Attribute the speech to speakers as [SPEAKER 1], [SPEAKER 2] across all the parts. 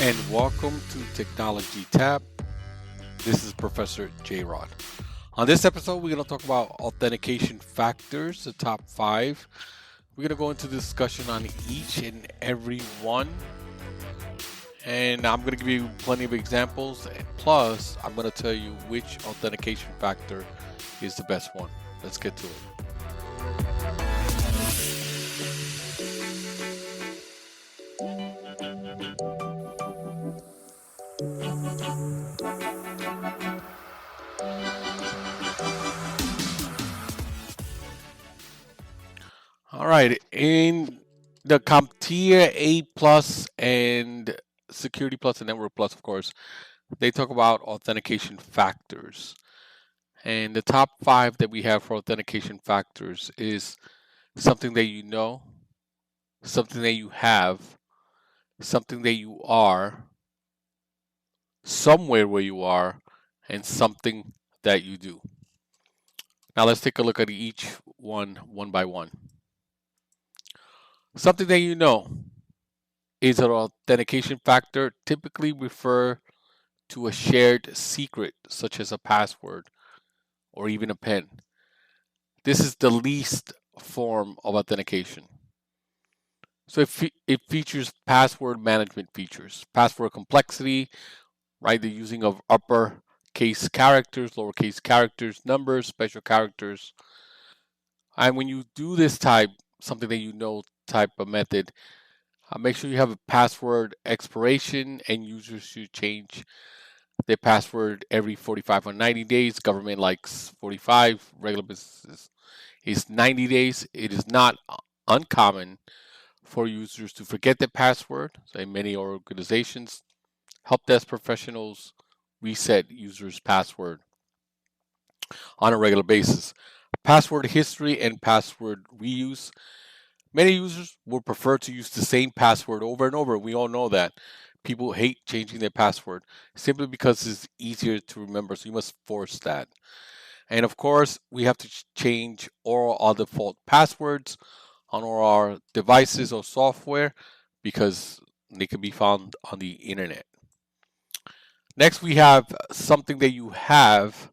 [SPEAKER 1] And welcome to Technology Tab. This is Professor JRod. On this episode, we're going to talk about authentication factors, the top 5. We're going to go into discussion on each and every one. And I'm going to give you plenty of examples. Plus, I'm going to tell you which authentication factor is the best one. Let's get to it. All right, in the CompTIA A Plus and Security Plus and Network Plus, of course, they talk about authentication factors. And the top 5 that we have for authentication factors is something that you know, something that you have, something that you are, somewhere where you are, and something that you do. Now let's take a look at each one by one. Something that you know is an authentication factor, typically refer to a shared secret, such as a password or even a PIN. This is the least form of authentication. So it features password management features, password complexity, right? The using of uppercase characters, lowercase characters, numbers, special characters. And when you do this type, something that you know type of method, make sure you have a password expiration, and users should change their password every 45 or 90 days. Government likes 45, regular businesses is 90 days. It is not uncommon for users to forget their password. So in many organizations, help desk professionals reset users' password on a regular basis. Password history and password reuse. Many users would prefer to use the same password over and over. We all know that. People hate changing their password simply because it's easier to remember, so you must force that. And of course, we have to change all our default passwords on all our devices or software because they can be found on the internet. Next, we have something that you have.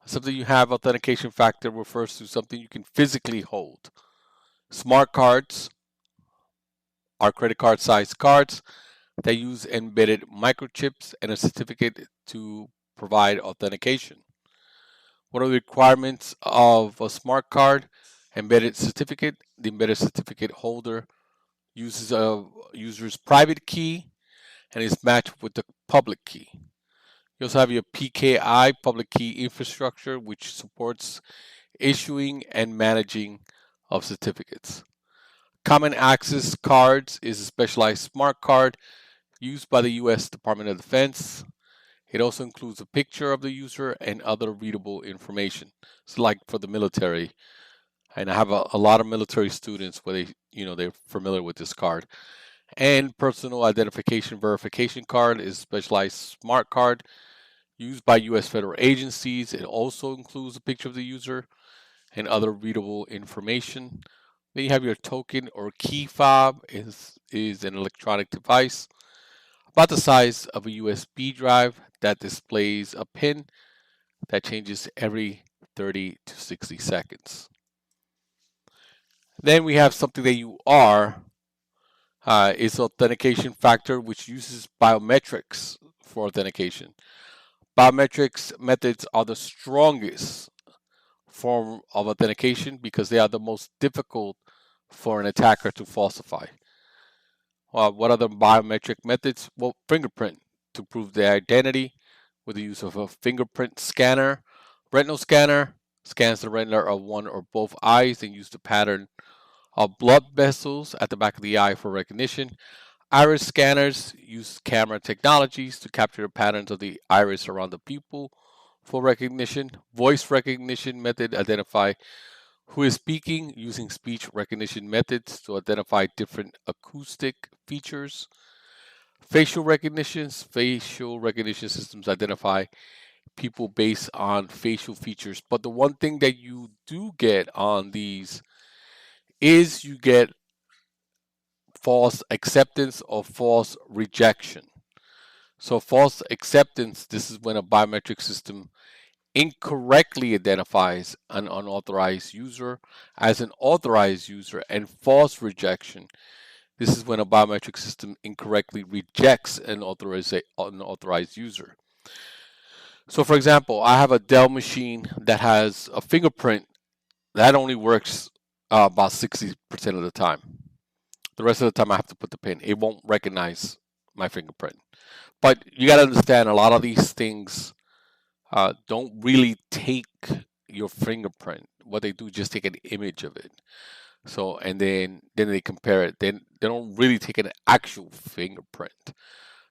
[SPEAKER 1] Something you have authentication factor refers to something you can physically hold. Smart cards are credit card sized cards that use embedded microchips and a certificate to provide authentication. What are the requirements of a smart card? Embedded certificate. The embedded certificate holder uses a user's private key and is matched with the public key. You also have your PKI, public key infrastructure, which supports issuing and managing of certificates. Common Access Cards is a specialized smart card used by the U.S. Department of Defense. It also includes a picture of the user and other readable information. It's like for the military. And I have a lot of military students where they're familiar with this card. And Personal Identification Verification Card is a specialized smart card used by U.S. federal agencies. It also includes a picture of the user and other readable information. Then you have your token or key fob is an electronic device about the size of a USB drive that displays a pin that changes every 30 to 60 seconds. Then we have something that you are is authentication factor, which uses biometrics for authentication. Biometrics methods are the strongest form of authentication because they are the most difficult for an attacker to falsify. What are the biometric methods? Well, fingerprint to prove the identity with the use of a fingerprint scanner. Retinal scanner scans the retina of one or both eyes and use the pattern of blood vessels at the back of the eye for recognition. Iris scanners use camera technologies to capture the patterns of the iris around the pupil for recognition. Voice recognition method identify who is speaking using speech recognition methods to identify different acoustic features. Facial recognition systems identify people based on facial features. But the one thing that you do get on these is you get false acceptance or false rejection. So false acceptance, this is when a biometric system incorrectly identifies an unauthorized user as an authorized user, and false rejection, this is when a biometric system incorrectly rejects an unauthorized user. So for example, I have a Dell machine that has a fingerprint that only works about 60% of the time. The rest of the time I have to put the pin. It won't recognize my fingerprint. But you got to understand, a lot of these things don't really take your fingerprint. What they do is just take an image of it. So and then they compare it. Then they don't really take an actual fingerprint.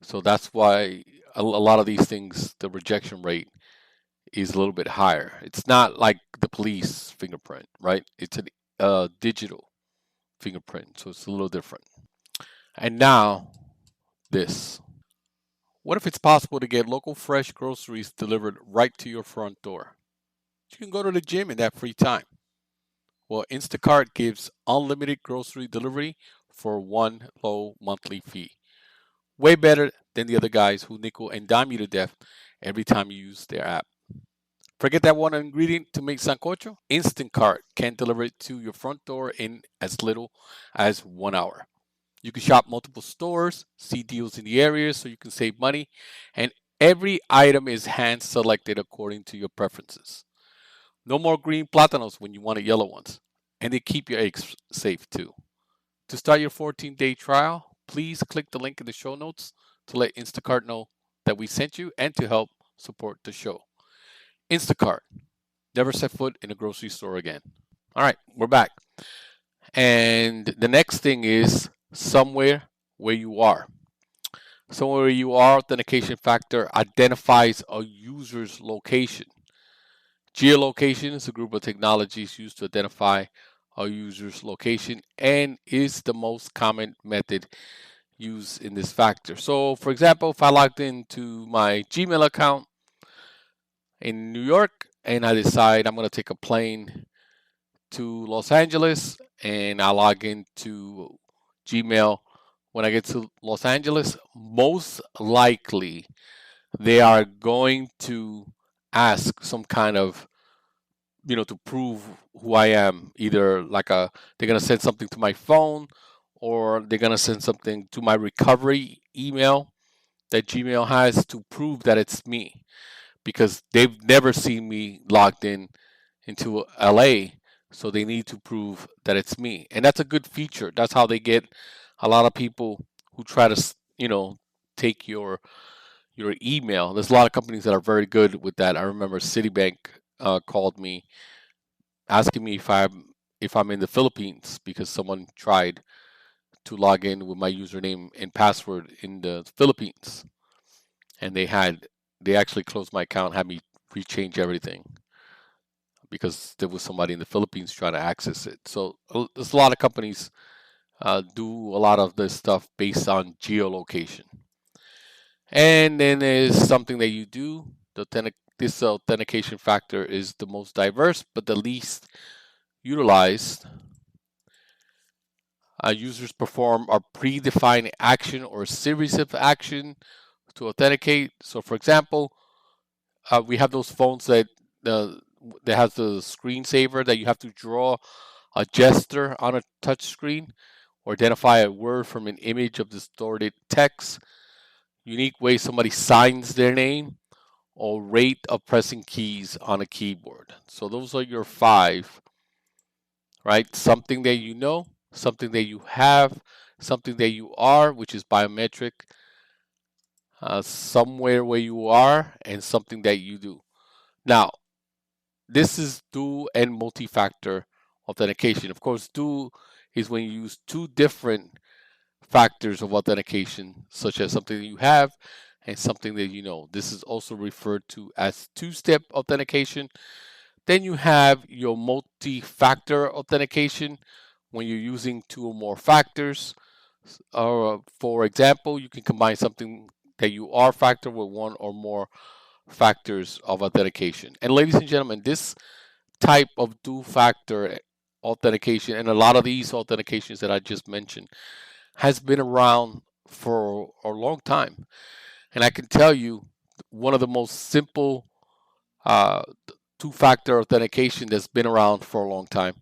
[SPEAKER 1] So that's why a lot of these things, the rejection rate is a little bit higher. It's not like the police fingerprint, right? It's a digital fingerprint, so it's a little different. And now this. What if it's possible to get local fresh groceries delivered right to your front door? You can go to the gym in that free time. Well, Instacart gives unlimited grocery delivery for one low monthly fee. Way better than the other guys who nickel and dime you to death every time you use their app. Forget that one ingredient to make sancocho? Instacart can deliver it to your front door in as little as 1 hour. You can shop multiple stores, see deals in the area so you can save money, and every item is hand selected according to your preferences. No more green plátanos when you wanted yellow ones. And they keep your eggs safe too. To start your 14-day trial, please click the link in the show notes to let Instacart know that we sent you and to help support the show. Instacart. Never set foot in a grocery store again. All right, we're back. And the next thing is somewhere where you are. Somewhere where you are, authentication factor identifies a user's location. Geolocation is a group of technologies used to identify a user's location and is the most common method used in this factor. So, for example, if I logged into my Gmail account in New York and I decide I'm going to take a plane to Los Angeles and I log into Gmail when I get to Los Angeles, most likely they are going to ask some kind of, to prove who I am. Either they're gonna send something to my phone, or they're gonna send something to my recovery email that Gmail has to prove that it's me, because they've never seen me logged into LA, so they need to prove that it's me. And that's a good feature. That's how they get a lot of people who try to, take your email. There's a lot of companies that are very good with that. I remember Citibank called me asking me if I'm in the Philippines because someone tried to log in with my username and password in the Philippines, and they actually closed my account, had me rechange everything because there was somebody in the Philippines trying to access it. So there's a lot of companies do a lot of this stuff based on geolocation. And then there's something that you do. This authentication factor is the most diverse, but the least utilized. Users perform a predefined action or series of action to authenticate. So, for example, we have those phones that has the screensaver that you have to draw a gesture on a touch screen or identify a word from an image of distorted text, unique way somebody signs their name, or rate of pressing keys on a keyboard. So those are your 5, right? Something that you know, something that you have, something that you are, which is biometric, somewhere where you are, and something that you do. Now, this is dual and multi-factor authentication. Of course, dual is when you use 2 different factors of authentication, such as something that you have and something that you know. This is also referred to as two-step authentication. Then you have your multi-factor authentication when you're using two or more factors. For example, you can combine something that you are factor with one or more factors of authentication. And ladies and gentlemen, this type of two-factor authentication and a lot of these authentications that I just mentioned has been around for a long time. And I can tell you one of the most simple uh, two-factor authentication that's been around for a long time,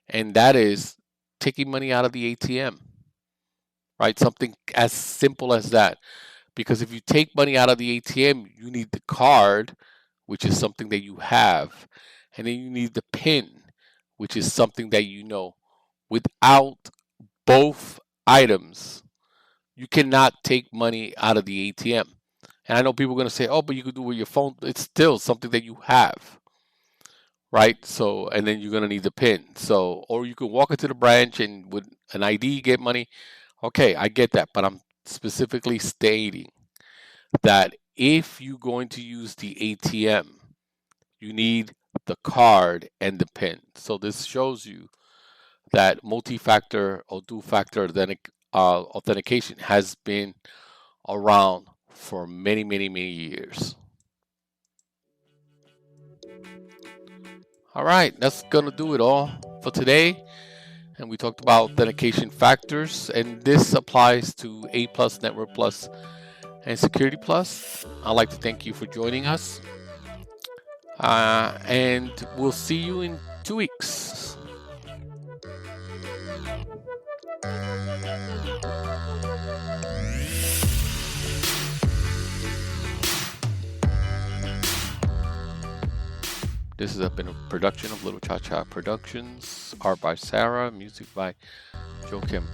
[SPEAKER 1] and that is taking money out of the ATM, right? Something as simple as that. Because if you take money out of the ATM, you need the card, which is something that you have, and then you need the PIN, which is something that you know. Without both items, you cannot take money out of the ATM. And I know people are going to say, oh, but you could do it with your phone. It's still something that you have, right? So, and then you're going to need the PIN. So, or you can walk into the branch and with an ID get money. Okay, I get that. But I'm specifically stating that if you're going to use the ATM, you need the card and the PIN. So this shows you that multi-factor or two-factor authentication has been around for many, many, many years. All right, that's gonna do it all for today. And we talked about authentication factors, and this applies to A Plus, Network Plus, and Security Plus. I'd like to thank you for joining us. And we'll see you in 2 weeks. This has been a production of Little Cha Cha Productions. Art by Sarah, music by Joe Kim.